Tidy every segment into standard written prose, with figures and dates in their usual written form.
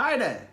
Hi there,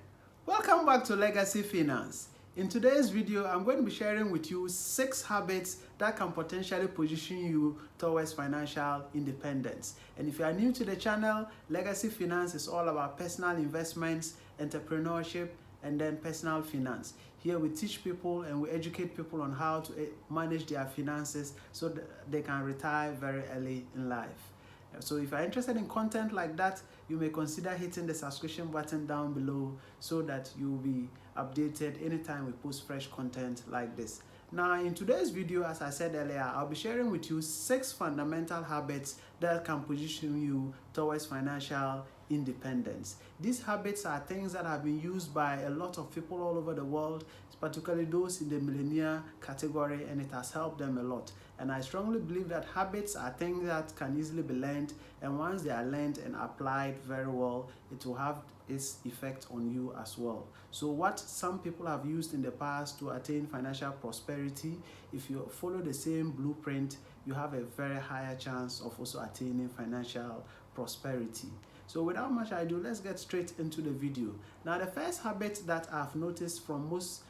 welcome back to Legacy Finance. In today's video, I'm going to be sharing with you 6 habits that can potentially position you towards financial independence. And if you are new to the channel, Legacy Finance is all about personal investments, entrepreneurship, and then personal finance. Here we teach people and we educate people on how to manage their finances so that they can retire very early in life. So if you're interested in content like that, you may consider hitting the subscription button down below so that you'll be updated anytime we post fresh content like this. Now, in today's video, as I said earlier, I'll be sharing with you 6 fundamental habits that can position you towards financial independence. These habits are things that have been used by a lot of people all over the world, particularly those in the millionaire category, and it has helped them a lot. And I strongly believe that habits are things that can easily be learned, and once they are learned and applied very well, it will have its effect on you as well. So what some people have used in the past to attain financial prosperity, if you follow the same blueprint, you have a very higher chance of also attaining financial prosperity. So without much ado, let's get straight into the video. Now, the first habit that I've noticed from most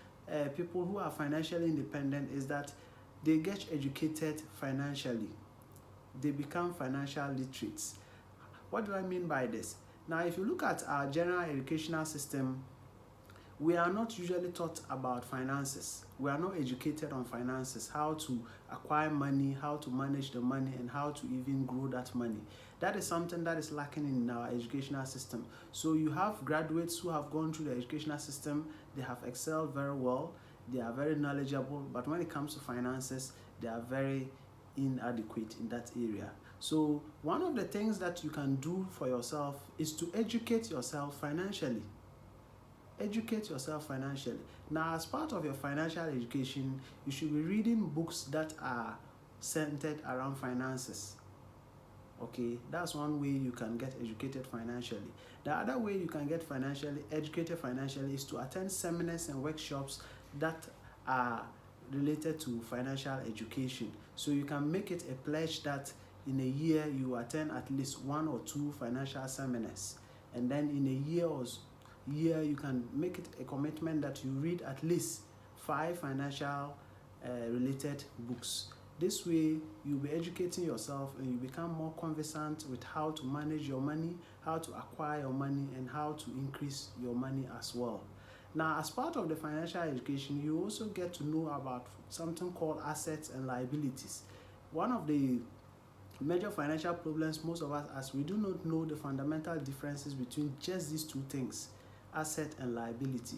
people who are financially independent is that they get educated financially. They become financial literates. What do I mean by this? Now, if you look at our general educational system, we are not usually taught about finances. We are not educated on finances, how to acquire money, how to manage the money, and how to even grow that money. That is something that is lacking in our educational system. So you have graduates who have gone through the educational system, they have excelled very well, they are very knowledgeable, but when it comes to finances, they are very inadequate in that area. So one of the things that you can do for yourself is to educate yourself financially. Educate yourself financially. Now, as part of your financial education, you should be reading books that are centered around finances. Okay, that's one way you can get educated financially. The other way you can get educated financially is to attend seminars and workshops that are related to financial education. So you can make it a pledge that in a year you attend at least 1 or 2 financial seminars, and then in a year you can make it a commitment that you read at least 5 financial related books. This way you'll be educating yourself and you become more conversant with how to manage your money, how to acquire your money, and how to increase your money as well. Now, as part of the financial education, you also get to know about something called assets and liabilities. One of the major financial problems most of us, as we do not know the fundamental differences between just these 2 things, asset and liability.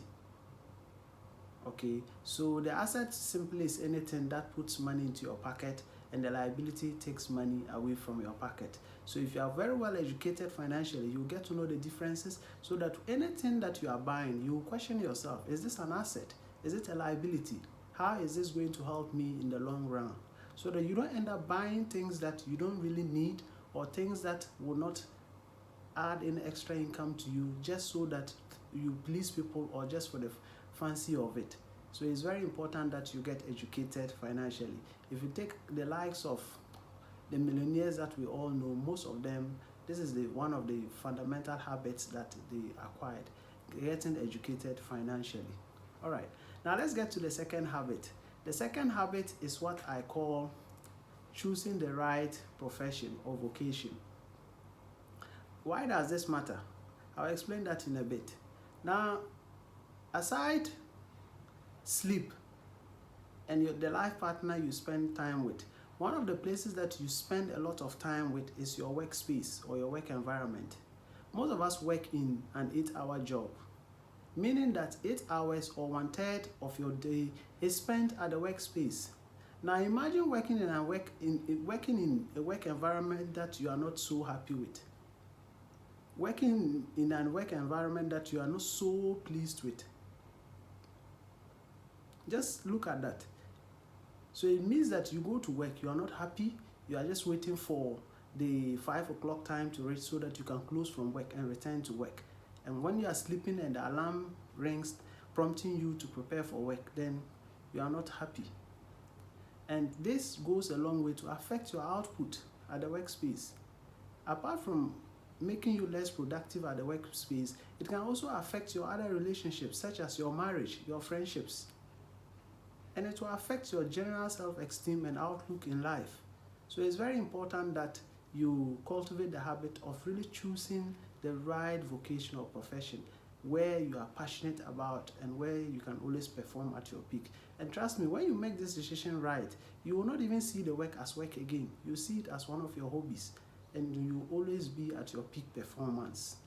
Okay, so the asset simply is anything that puts money into your pocket, and the liability takes money away from your pocket. So if you are very well educated financially, you get to know the differences, so that anything that you are buying, you question yourself, is this an asset? Is it a liability? How is this going to help me in the long run? So that you don't end up buying things that you don't really need, or things that will not add any extra income to you just so that you please people, or just for the fancy of it. So it's very important that you get educated financially. If you take the likes of the millionaires that we all know, most of them, this is one of the fundamental habits that they acquired, getting educated financially. All right, now let's get to the second habit. The second habit is what I call choosing the right profession or vocation. Why does this matter? I'll explain that in a bit. Now, aside sleep and the life partner you spend time with, one of the places that you spend a lot of time with is your workspace or your work environment. Most of us work in an 8-hour job, meaning that 8 hours or 1/3 of your day is spent at the workspace. Now imagine working in a work environment that you are not so happy with. Working in a work environment that you are not so pleased with. Just look at that. So it means that you go to work, you are not happy, you are just waiting for the 5 o'clock time to reach so that you can close from work and return to work. And when you are sleeping and the alarm rings prompting you to prepare for work, then you are not happy. And this goes a long way to affect your output at the workspace. Apart from making you less productive at the workspace, it can also affect your other relationships, such as your marriage, your friendships. And it will affect your general self-esteem and outlook in life. So it's very important that you cultivate the habit of really choosing the right vocation or profession where you are passionate about and where you can always perform at your peak. And trust me, when you make this decision right, you will not even see the work as work again. You see it as one of your hobbies, and you will always be at your peak performance.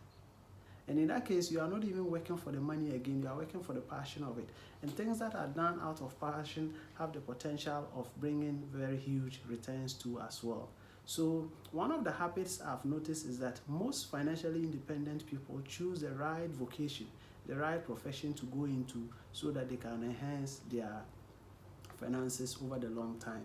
And in that case, you are not even working for the money again, you are working for the passion of it. And things that are done out of passion have the potential of bringing very huge returns too as well. So one of the habits I've noticed is that most financially independent people choose the right vocation, the right profession to go into so that they can enhance their finances over the long time.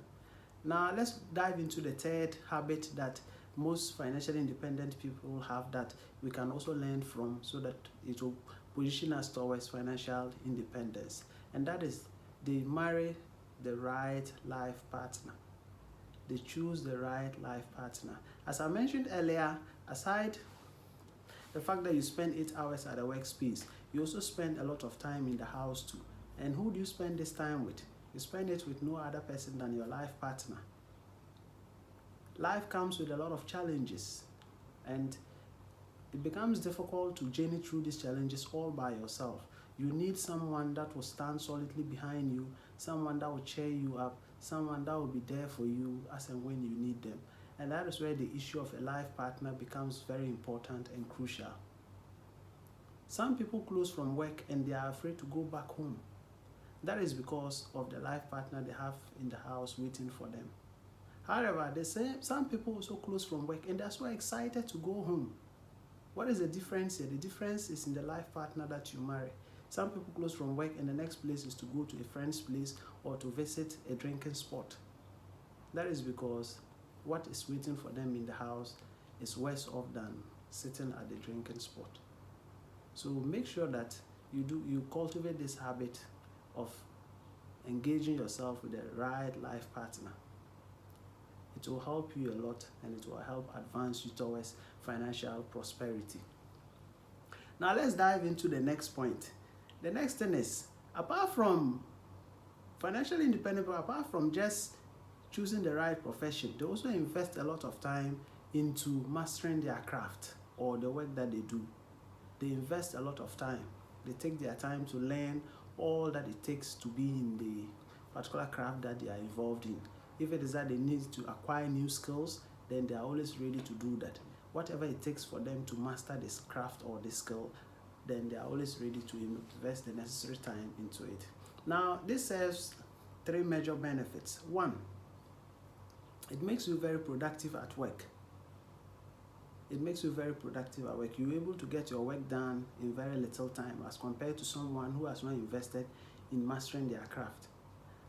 Now let's dive into the third habit that most financially independent people have that we can also learn from so that it will position us towards financial independence. And that is, they marry the right life partner. They choose the right life partner. As I mentioned earlier, aside the fact that you spend 8 hours at a workspace, you also spend a lot of time in the house too. And who do you spend this time with? You spend it with no other person than your life partner. Life comes with a lot of challenges, and it becomes difficult to journey through these challenges all by yourself. You need someone that will stand solidly behind you, someone that will cheer you up, someone that will be there for you as and when you need them. And that is where the issue of a life partner becomes very important and crucial. Some people close from work and they are afraid to go back home. That is because of the life partner they have in the house waiting for them. However, some people also close from work and they're so excited to go home. What is the difference here? The difference is in the life partner that you marry. Some people close from work and the next place is to go to a friend's place or to visit a drinking spot. That is because what is waiting for them in the house is worse off than sitting at the drinking spot. So make sure that you cultivate this habit of engaging yourself with the right life partner. It will help you a lot, and it will help advance you towards financial prosperity. Now let's dive into the next point. The next thing is, apart from financially independent, apart from just choosing the right profession, they also invest a lot of time into mastering their craft or the work that they do. They invest a lot of time. They take their time to learn all that it takes to be in the particular craft that they are involved in. If it is that they need to acquire new skills, then they are always ready to do that. Whatever it takes for them to master this craft or this skill, then they are always ready to invest the necessary time into it. Now, this serves 3 major benefits. 1, it makes you very productive at work. It makes you very productive at work. You're able to get your work done in very little time as compared to someone who has not invested in mastering their craft.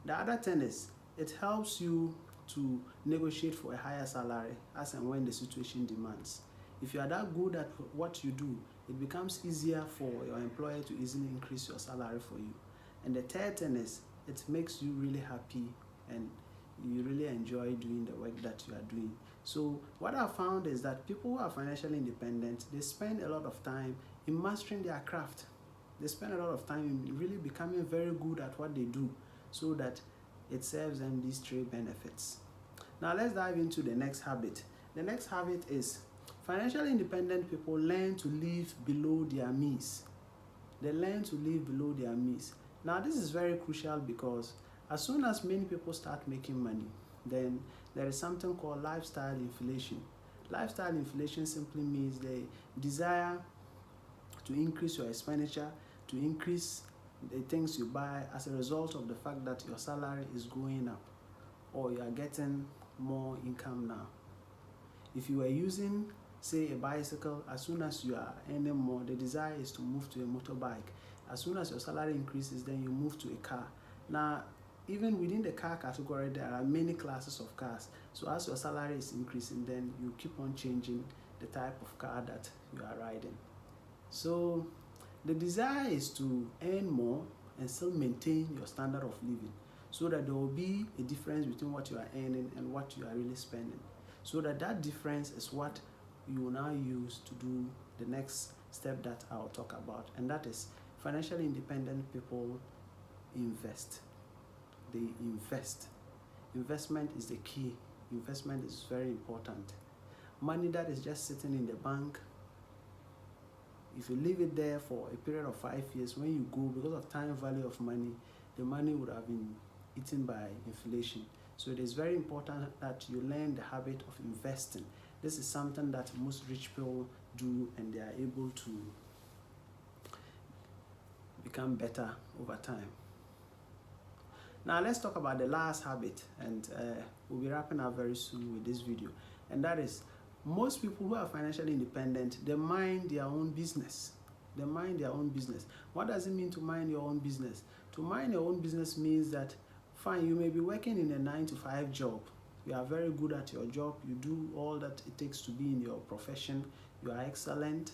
The other thing is, it helps you to negotiate for a higher salary as and when the situation demands. If you are that good at what you do, it becomes easier for your employer to easily increase your salary for you. And the third thing is, it makes you really happy and you really enjoy doing the work that you are doing. So what I found is that people who are financially independent, they spend a lot of time in mastering their craft. They spend a lot of time in really becoming very good at what they do, so that it serves them these 3 benefits. Now let's dive into the next habit. The next habit is, financially independent people learn to live below their means. They learn to live below their means. Now this is very crucial because as soon as many people start making money, then there is something called lifestyle inflation. Lifestyle inflation simply means the desire to increase your expenditure, to increase the things you buy as a result of the fact that your salary is going up or you are getting more income now. If you are using, say, a bicycle, as soon as you are earning more, the desire is to move to a motorbike. As soon as your salary increases, then you move to a car. Now, even within the car category, there are many classes of cars. So as your salary is increasing, then you keep on changing the type of car that you are riding. So the desire is to earn more and still maintain your standard of living, so that there will be a difference between what you are earning and what you are really spending. So that difference is what you will now use to do the next step that I'll talk about, and that is financially independent people invest. They invest. Investment is the key. Investment is very important. Money that is just sitting in the bank, if you leave it there for a period of 5 years, when you go, because of time value of money, the money would have been eaten by inflation. So it is very important that you learn the habit of investing. This is something that most rich people do, and they are able to become better over time. Now let's talk about the last habit, and we'll be wrapping up very soon with this video, and that is most people who are financially independent, they mind their own business. They mind their own business. What does it mean to mind your own business? To mind your own business means that, fine, you may be working in a 9-to-5 job. You are very good at your job. You do all that it takes to be in your profession. You are excellent,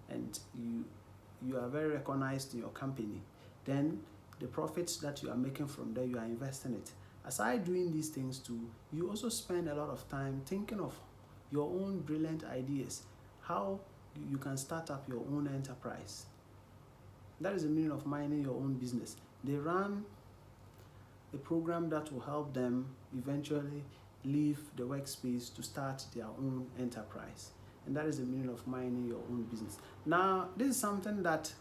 and you are very recognized in your company. Then the profits that you are making from there, you are investing it. Aside doing these things too, you also spend a lot of time thinking of your own brilliant ideas, how you can start up your own enterprise. That is the meaning of minding your own business. They run a program that will help them eventually leave the workspace to start their own enterprise. And that is the meaning of minding your own business. Now, this is something that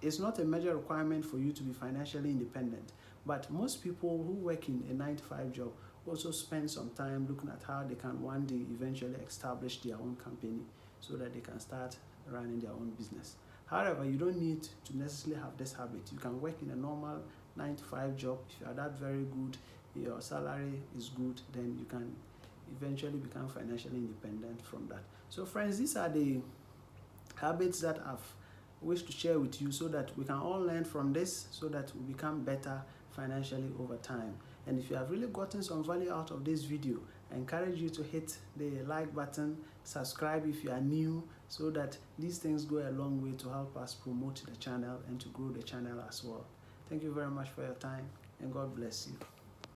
is not a major requirement for you to be financially independent, but most people who work in a 9-to-5 job also spend some time looking at how they can one day eventually establish their own company so that they can start running their own business. However, you don't need to necessarily have this habit. You can work in a normal 9-to-5 job. If you are that very good, your salary is good, then you can eventually become financially independent from that. So friends, these are the habits that I've wished to share with you so that we can all learn from this, so that we become better financially over time. And if you have really gotten some value out of this video, I encourage you to hit the like button, subscribe if you are new, so that these things go a long way to help us promote the channel and to grow the channel as well. Thank you very much for your time, and God bless you.